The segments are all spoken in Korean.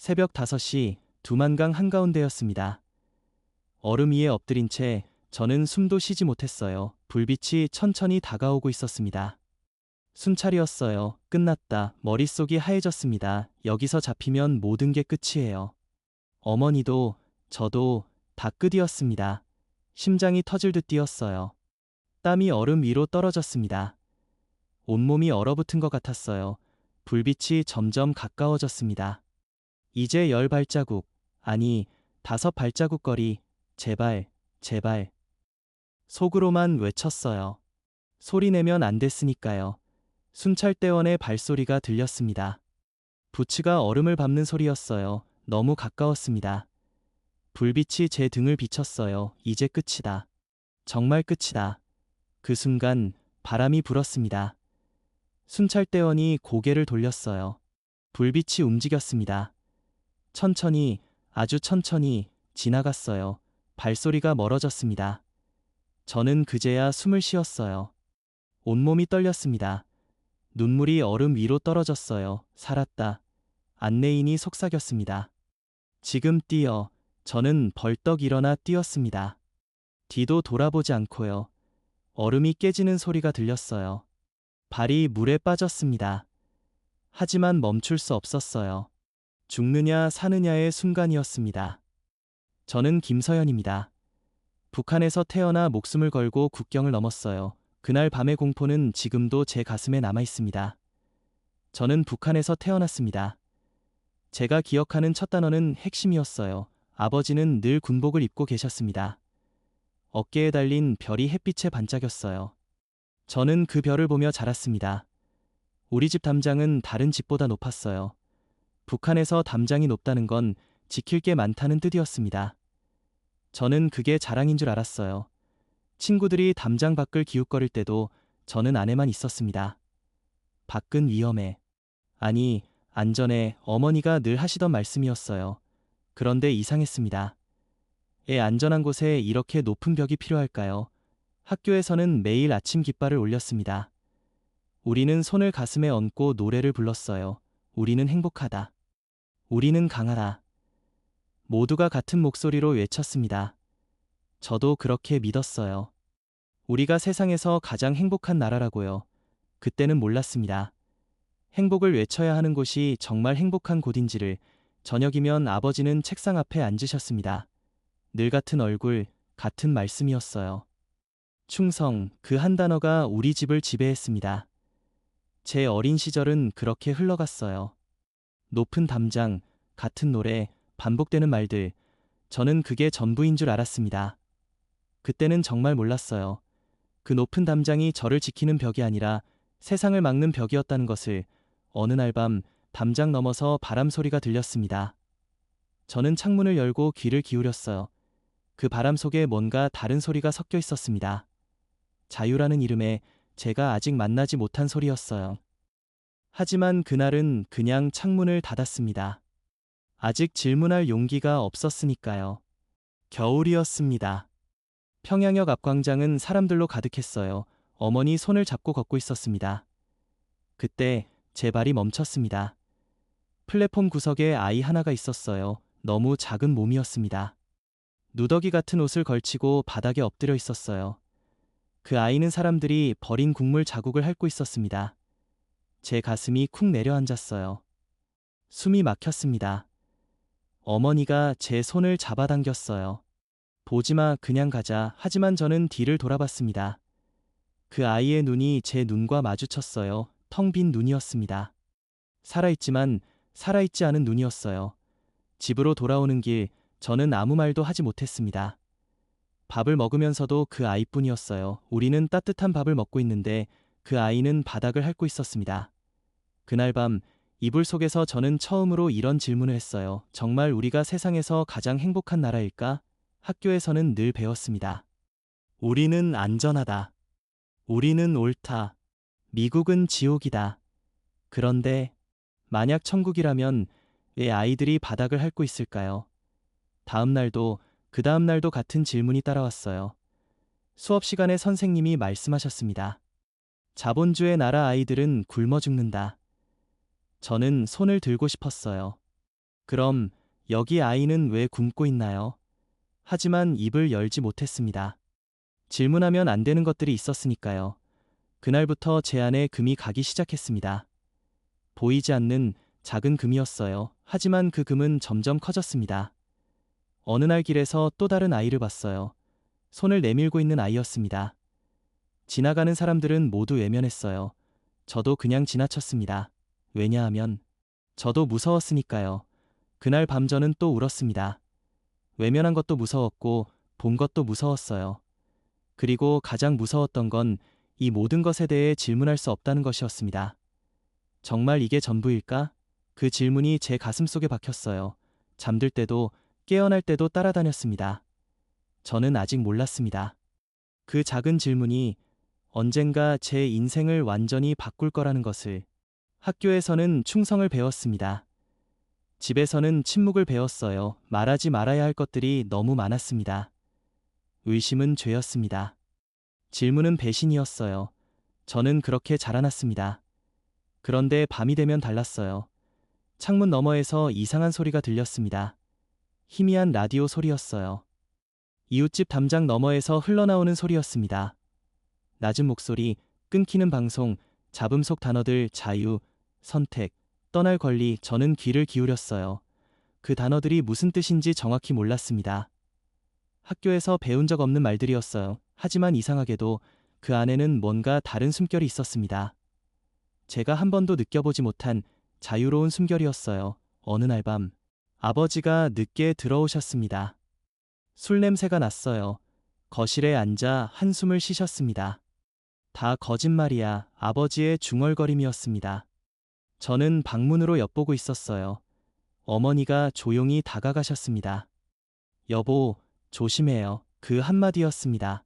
새벽 5시 두만강 한가운데였습니다. 얼음 위에 엎드린 채 저는 숨도 쉬지 못했어요. 불빛이 천천히 다가오고 있었습니다. 순찰이었어요. 끝났다. 머릿속이 하얘졌습니다. 여기서 잡히면 모든 게 끝이에요. 어머니도 저도 다 끝이었습니다. 심장이 터질 듯 뛰었어요. 땀이 얼음 위로 떨어졌습니다. 온몸이 얼어붙은 것 같았어요. 불빛이 점점 가까워졌습니다. 이제 10발자국, 아니 5발자국 거리, 제발, 제발. 속으로만 외쳤어요. 소리 내면 안 됐으니까요. 순찰대원의 발소리가 들렸습니다. 부츠가 얼음을 밟는 소리였어요. 너무 가까웠습니다. 불빛이 제 등을 비쳤어요. 이제 끝이다. 정말 끝이다. 그 순간 바람이 불었습니다. 순찰대원이 고개를 돌렸어요. 불빛이 움직였습니다. 천천히, 아주 천천히 지나갔어요. 발소리가 멀어졌습니다. 저는 그제야 숨을 쉬었어요. 온몸이 떨렸습니다. 눈물이 얼음 위로 떨어졌어요. 살았다. 안내인이 속삭였습니다. 지금 뛰어. 저는 벌떡 일어나 뛰었습니다. 뒤도 돌아보지 않고요. 얼음이 깨지는 소리가 들렸어요. 발이 물에 빠졌습니다. 하지만 멈출 수 없었어요. 죽느냐 사느냐의 순간이었습니다. 저는 김서연입니다. 북한에서 태어나 목숨을 걸고 국경을 넘었어요. 그날 밤의 공포는 지금도 제 가슴에 남아 있습니다. 저는 북한에서 태어났습니다. 제가 기억하는 첫 단어는 핵심이었어요. 아버지는 늘 군복을 입고 계셨습니다. 어깨에 달린 별이 햇빛에 반짝였어요. 저는 그 별을 보며 자랐습니다. 우리 집 담장은 다른 집보다 높았어요. 북한에서 담장이 높다는 건 지킬 게 많다는 뜻이었습니다. 저는 그게 자랑인 줄 알았어요. 친구들이 담장 밖을 기웃거릴 때도 저는 안에만 있었습니다. 밖은 위험해. 아니, 안전해. 어머니가 늘 하시던 말씀이었어요. 그런데 이상했습니다. 애 안전한 곳에 이렇게 높은 벽이 필요할까요? 학교에서는 매일 아침 깃발을 올렸습니다. 우리는 손을 가슴에 얹고 노래를 불렀어요. 우리는 행복하다. 우리는 강하다. 모두가 같은 목소리로 외쳤습니다. 저도 그렇게 믿었어요. 우리가 세상에서 가장 행복한 나라라고요. 그때는 몰랐습니다. 행복을 외쳐야 하는 곳이 정말 행복한 곳인지를. 저녁이면 아버지는 책상 앞에 앉으셨습니다. 늘 같은 얼굴, 같은 말씀이었어요. 충성, 그 한 단어가 우리 집을 지배했습니다. 제 어린 시절은 그렇게 흘러갔어요. 높은 담장, 같은 노래, 반복되는 말들. 저는 그게 전부인 줄 알았습니다. 그때는 정말 몰랐어요. 그 높은 담장이 저를 지키는 벽이 아니라 세상을 막는 벽이었다는 것을. 어느 날 밤 담장 너머서 바람 소리가 들렸습니다. 저는 창문을 열고 귀를 기울였어요. 그 바람 속에 뭔가 다른 소리가 섞여 있었습니다. 자유라는 이름에 제가 아직 만나지 못한 소리였어요. 하지만 그날은 그냥 창문을 닫았습니다. 아직 질문할 용기가 없었으니까요. 겨울이었습니다. 평양역 앞 광장은 사람들로 가득했어요. 어머니 손을 잡고 걷고 있었습니다. 그때 제 발이 멈췄습니다. 플랫폼 구석에 아이 하나가 있었어요. 너무 작은 몸이었습니다. 누더기 같은 옷을 걸치고 바닥에 엎드려 있었어요. 그 아이는 사람들이 버린 국물 자국을 핥고 있었습니다. 제 가슴이 쿵 내려앉았어요. 숨이 막혔습니다. 어머니가 제 손을 잡아당겼어요. 보지마, 그냥 가자. 하지만 저는 뒤를 돌아봤습니다. 그 아이의 눈이 제 눈과 마주쳤어요. 텅 빈 눈이었습니다. 살아있지만 살아있지 않은 눈이었어요. 집으로 돌아오는 길, 저는 아무 말도 하지 못했습니다. 밥을 먹으면서도 그 아이뿐이었어요. 우리는 따뜻한 밥을 먹고 있는데 그 아이는 바닥을 핥고 있었습니다. 그날 밤 이불 속에서 저는 처음으로 이런 질문을 했어요. 정말 우리가 세상에서 가장 행복한 나라일까? 학교에서는 늘 배웠습니다. 우리는 안전하다. 우리는 옳다. 미국은 지옥이다. 그런데 만약 천국이라면 왜 아이들이 바닥을 핥고 있을까요? 다음 날도 그 다음 날도 같은 질문이 따라왔어요. 수업 시간에 선생님이 말씀하셨습니다. 자본주의 나라 아이들은 굶어 죽는다. 저는 손을 들고 싶었어요. 그럼 여기 아이는 왜 굶고 있나요? 하지만 입을 열지 못했습니다. 질문하면 안 되는 것들이 있었으니까요. 그날부터 제 안에 금이 가기 시작했습니다. 보이지 않는 작은 금이었어요. 하지만 그 금은 점점 커졌습니다. 어느 날 길에서 또 다른 아이를 봤어요. 손을 내밀고 있는 아이였습니다. 지나가는 사람들은 모두 외면했어요. 저도 그냥 지나쳤습니다. 왜냐하면 저도 무서웠으니까요. 그날 밤 저는 또 울었습니다. 외면한 것도 무서웠고 본 것도 무서웠어요. 그리고 가장 무서웠던 건 이 모든 것에 대해 질문할 수 없다는 것이었습니다. 정말 이게 전부일까? 그 질문이 제 가슴 속에 박혔어요. 잠들 때도 깨어날 때도 따라다녔습니다. 저는 아직 몰랐습니다. 그 작은 질문이 언젠가 제 인생을 완전히 바꿀 거라는 것을. 학교에서는 충성을 배웠습니다. 집에서는 침묵을 배웠어요. 말하지 말아야 할 것들이 너무 많았습니다. 의심은 죄였습니다. 질문은 배신이었어요. 저는 그렇게 자라났습니다. 그런데 밤이 되면 달랐어요. 창문 너머에서 이상한 소리가 들렸습니다. 희미한 라디오 소리였어요. 이웃집 담장 너머에서 흘러나오는 소리였습니다. 낮은 목소리, 끊기는 방송, 잡음 속 단어들, 자유, 선택, 떠날 권리. 저는 귀를 기울였어요. 그 단어들이 무슨 뜻인지 정확히 몰랐습니다. 학교에서 배운 적 없는 말들이었어요. 하지만 이상하게도 그 안에는 뭔가 다른 숨결이 있었습니다. 제가 한 번도 느껴보지 못한 자유로운 숨결이었어요. 어느 날 밤, 아버지가 늦게 들어오셨습니다. 술 냄새가 났어요. 거실에 앉아 한숨을 쉬셨습니다. 다 거짓말이야. 아버지의 중얼거림이었습니다. 저는 방문으로 엿보고 있었어요. 어머니가 조용히 다가가셨습니다. 여보, 조심해요. 그 한마디였습니다.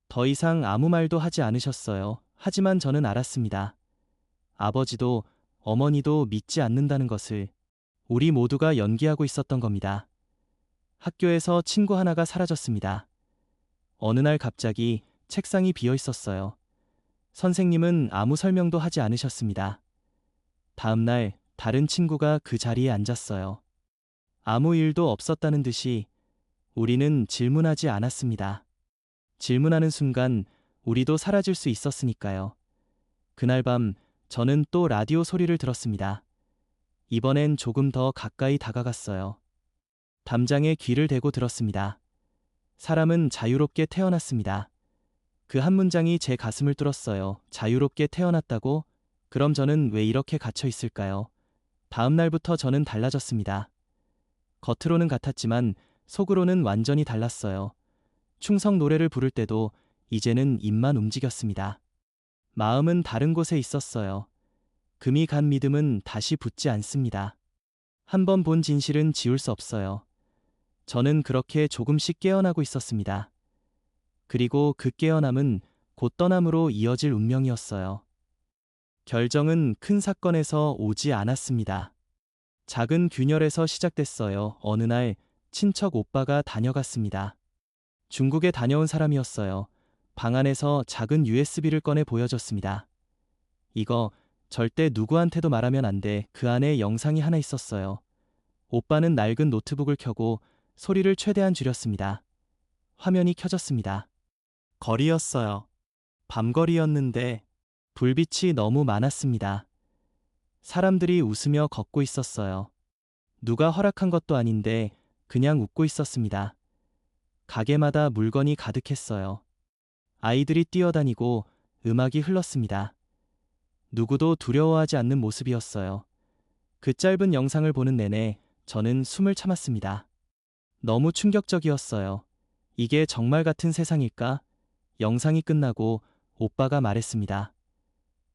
더 이상 아무 말도 하지 않으셨어요. 하지만 저는 알았습니다. 아버지도 어머니도 믿지 않는다는 것을. 우리 모두가 연기하고 있었던 겁니다. 학교에서 친구 하나가 사라졌습니다. 어느 날 갑자기 책상이 비어 있었어요. 선생님은 아무 설명도 하지 않으셨습니다. 다음 날 다른 친구가 그 자리에 앉았어요. 아무 일도 없었다는 듯이. 우리는 질문하지 않았습니다. 질문하는 순간 우리도 사라질 수 있었으니까요. 그날 밤 저는 또 라디오 소리를 들었습니다. 이번엔 조금 더 가까이 다가갔어요. 담장에 귀를 대고 들었습니다. 사람은 자유롭게 태어났습니다. 그 한 문장이 제 가슴을 뚫었어요. 자유롭게 태어났다고? 그럼 저는 왜 이렇게 갇혀 있을까요? 다음 날부터 저는 달라졌습니다. 겉으로는 같았지만 속으로는 완전히 달랐어요. 충성 노래를 부를 때도 이제는 입만 움직였습니다. 마음은 다른 곳에 있었어요. 금이 간 믿음은 다시 붙지 않습니다. 한 번 본 진실은 지울 수 없어요. 저는 그렇게 조금씩 깨어나고 있었습니다. 그리고 그 깨어남은 곧 떠남으로 이어질 운명이었어요. 결정은 큰 사건에서 오지 않았습니다. 작은 균열에서 시작됐어요. 어느 날 친척 오빠가 다녀갔습니다. 중국에 다녀온 사람이었어요. 방 안에서 작은 USB를 꺼내 보여줬습니다. 이거 절대 누구한테도 말하면 안 돼. 그 안에 영상이 하나 있었어요. 오빠는 낡은 노트북을 켜고 소리를 최대한 줄였습니다. 화면이 켜졌습니다. 거리였어요. 밤거리였는데 불빛이 너무 많았습니다. 사람들이 웃으며 걷고 있었어요. 누가 허락한 것도 아닌데 그냥 웃고 있었습니다. 가게마다 물건이 가득했어요. 아이들이 뛰어다니고 음악이 흘렀습니다. 누구도 두려워하지 않는 모습이었어요. 그 짧은 영상을 보는 내내 저는 숨을 참았습니다. 너무 충격적이었어요. 이게 정말 같은 세상일까? 영상이 끝나고 오빠가 말했습니다.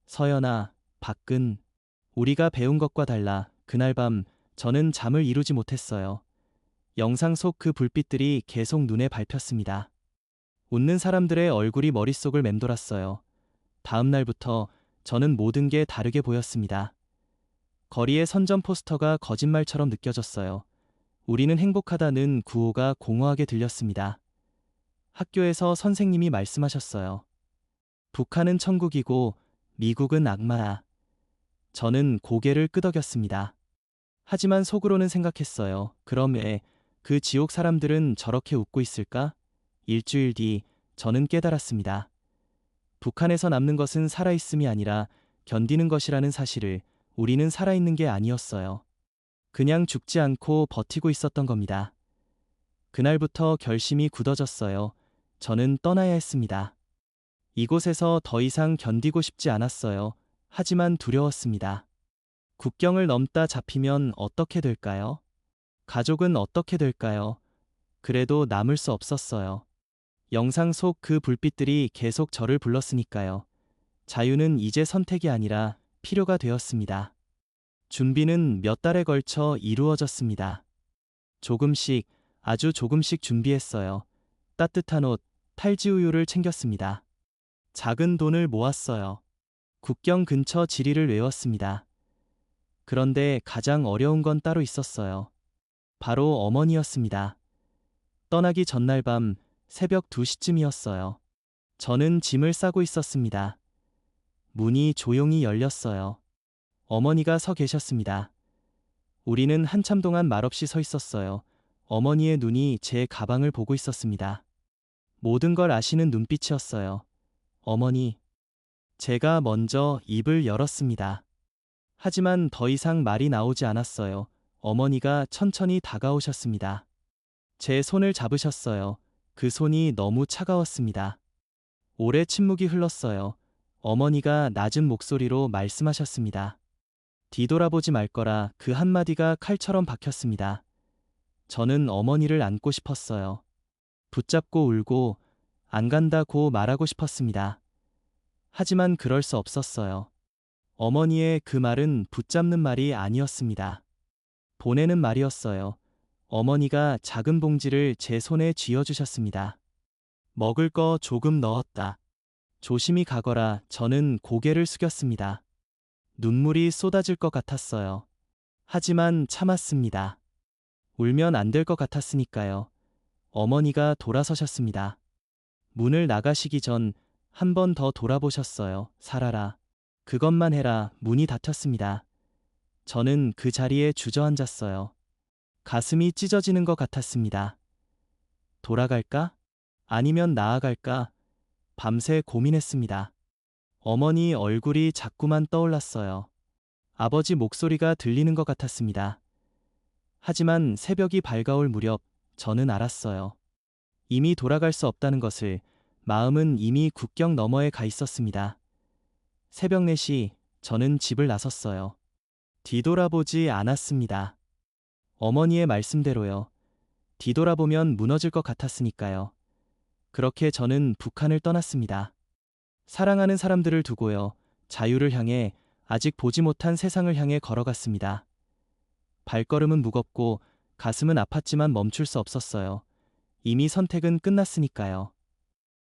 서연아, 밖은 우리가 배운 것과 달라. 그날 밤 저는 잠을 이루지 못했어요. 영상 속 그 불빛들이 계속 눈에 밟혔습니다. 웃는 사람들의 얼굴이 머릿속을 맴돌았어요. 다음 날부터 저는 모든 게 다르게 보였습니다. 거리의 선전 포스터가 거짓말처럼 느껴졌어요. 우리는 행복하다는 구호가 공허하게 들렸습니다. 학교에서 선생님이 말씀하셨어요. 북한은 천국이고 미국은 악마야. 저는 고개를 끄덕였습니다. 하지만 속으로는 생각했어요. 그럼 왜 그 지옥 사람들은 저렇게 웃고 있을까? 일주일 뒤 저는 깨달았습니다. 북한에서 남는 것은 살아있음이 아니라 견디는 것이라는 사실을. 우리는 살아있는 게 아니었어요. 그냥 죽지 않고 버티고 있었던 겁니다. 그날부터 결심이 굳어졌어요. 저는 떠나야 했습니다. 이곳에서 더 이상 견디고 싶지 않았어요. 하지만 두려웠습니다. 국경을 넘다 잡히면 어떻게 될까요? 가족은 어떻게 될까요? 그래도 남을 수 없었어요. 영상 속 그 불빛들이 계속 저를 불렀으니까요. 자유는 이제 선택이 아니라 필요가 되었습니다. 준비는 몇 달에 걸쳐 이루어졌습니다. 조금씩, 아주 조금씩 준비했어요. 따뜻한 옷, 탈지 우유를 챙겼습니다. 작은 돈을 모았어요. 국경 근처 지리를 외웠습니다. 그런데 가장 어려운 건 따로 있었어요. 바로 어머니였습니다. 떠나기 전날 밤 새벽 2시쯤이었어요. 저는 짐을 싸고 있었습니다. 문이 조용히 열렸어요. 어머니가 서 계셨습니다. 우리는 한참 동안 말없이 서 있었어요. 어머니의 눈이 제 가방을 보고 있었습니다. 모든 걸 아시는 눈빛이었어요. 어머니. 제가 먼저 입을 열었습니다. 하지만 더 이상 말이 나오지 않았어요. 어머니가 천천히 다가오셨습니다. 제 손을 잡으셨어요. 그 손이 너무 차가웠습니다. 오래 침묵이 흘렀어요. 어머니가 낮은 목소리로 말씀하셨습니다. 뒤돌아보지 말 거라. 그 한마디가 칼처럼 박혔습니다. 저는 어머니를 안고 싶었어요. 붙잡고 울고 안 간다고 말하고 싶었습니다. 하지만 그럴 수 없었어요. 어머니의 그 말은 붙잡는 말이 아니었습니다. 보내는 말이었어요. 어머니가 작은 봉지를 제 손에 쥐어주셨습니다. 먹을 거 조금 넣었다. 조심히 가거라. 저는 고개를 숙였습니다. 눈물이 쏟아질 것 같았어요. 하지만 참았습니다. 울면 안 될 것 같았으니까요. 어머니가 돌아서셨습니다. 문을 나가시기 전 한 번 더 돌아보셨어요. 살아라. 그것만 해라. 문이 닫혔습니다. 저는 그 자리에 주저앉았어요. 가슴이 찢어지는 것 같았습니다. 돌아갈까? 아니면 나아갈까? 밤새 고민했습니다. 어머니 얼굴이 자꾸만 떠올랐어요. 아버지 목소리가 들리는 것 같았습니다. 하지만 새벽이 밝아올 무렵 저는 알았어요. 이미 돌아갈 수 없다는 것을. 마음은 이미 국경 너머에 가 있었습니다. 새벽 4시 저는 집을 나섰어요. 뒤돌아보지 않았습니다. 어머니의 말씀대로요. 뒤돌아보면 무너질 것 같았으니까요. 그렇게 저는 북한을 떠났습니다. 사랑하는 사람들을 두고요. 자유를 향해, 아직 보지 못한 세상을 향해 걸어갔습니다. 발걸음은 무겁고 가슴은 아팠지만 멈출 수 없었어요. 이미 선택은 끝났으니까요.